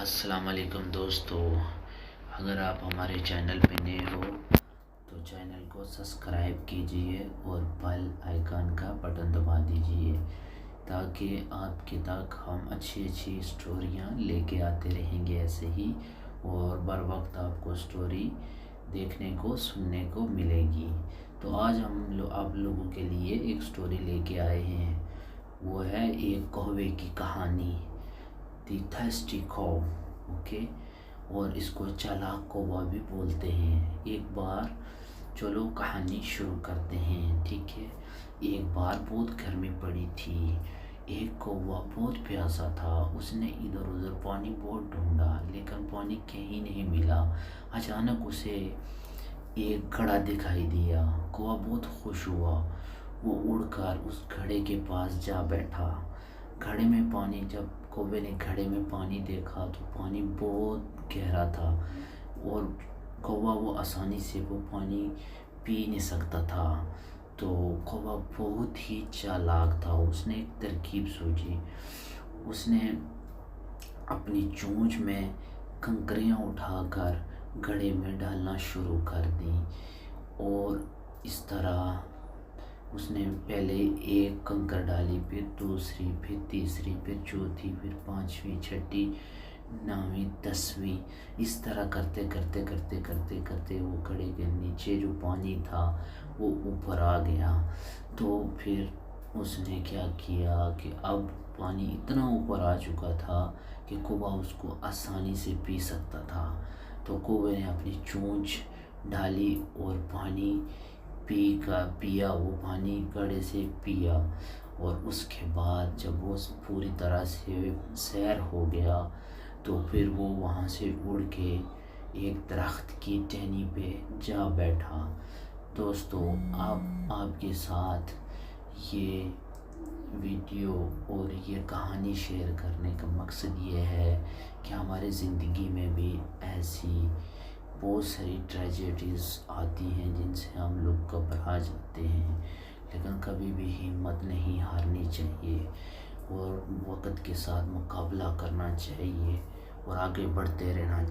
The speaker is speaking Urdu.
السلام علیکم دوستو، اگر آپ ہمارے چینل پہ نئے ہو تو چینل کو سبسکرائب کیجئے اور بیل آئیکن کا بٹن دبا دیجئے تاکہ آپ کے تک ہم اچھی سٹوریاں لے کے آتے رہیں گے ایسے ہی، اور بر وقت آپ کو سٹوری دیکھنے کو سننے کو ملے گی۔ تو آج ہم آپ لوگوں کے لیے ایک سٹوری لے کے آئے ہیں، وہ ہے ایک کوے کی کہانی، دی تھرسٹی کو، اوکے، اور اس کو چالاک کووا بھی بولتے ہیں۔ ایک بار چلو کہانی شروع کرتے ہیں، ٹھیک ہے۔ ایک بار بہت گرمی پڑی تھی، ایک کووا بہت پیاسا تھا، اس نے ادھر ادھر پانی بہت ڈھونڈا لیکن پانی کہیں نہیں ملا۔ اچانک اسے ایک گھڑا دکھائی دیا، کووا بہت خوش ہوا، وہ اڑ کر اس گھڑے کے پاس جا بیٹھا۔ گھڑے میں پانی، جب کوے نے گھڑے میں پانی دیکھا تو پانی بہت گہرا تھا اور کووا وہ آسانی سے وہ پانی پی نہیں سکتا تھا۔ تو کووا بہت ہی چالاک تھا، اس نے ایک ترکیب سوچی۔ اس نے اپنی چونچ میں کنکریاں اٹھا کر گھڑے میں ڈالنا شروع کر دی، اور اس طرح اس نے پہلے ایک کنکر ڈالی، پھر دوسری، پھر تیسری، پھر چوتھی، پھر پانچویں، چھٹی، نویں، 10ویں، اس طرح کرتے کرتے کرتے کرتے کرتے وہ گھڑے کے نیچے جو پانی تھا وہ اوپر آ گیا۔ تو پھر اس نے کیا کیا کہ اب پانی اتنا اوپر آ چکا تھا کہ کووا اس کو آسانی سے پی سکتا تھا۔ تو کوے نے اپنی چونچ ڈالی اور پانی پیا، وہ پانی گھڑے سے پیا، اور اس کے بعد جب وہ پوری طرح سے سیر ہو گیا تو پھر وہ وہاں سے اڑ کے ایک درخت کی ٹہنی پہ جا بیٹھا۔ دوستو، آپ کے ساتھ یہ ویڈیو اور یہ کہانی شیئر کرنے کا مقصد یہ ہے کہ ہمارے زندگی میں بھی ایسی بہت ساری ٹریجڈیز آتی ہیں جن سے ہم لوگ گھبرا جاتے ہیں، لیکن کبھی بھی ہمت نہیں ہارنی چاہیے اور وقت کے ساتھ مقابلہ کرنا چاہیے اور آگے بڑھتے رہنا چاہیے۔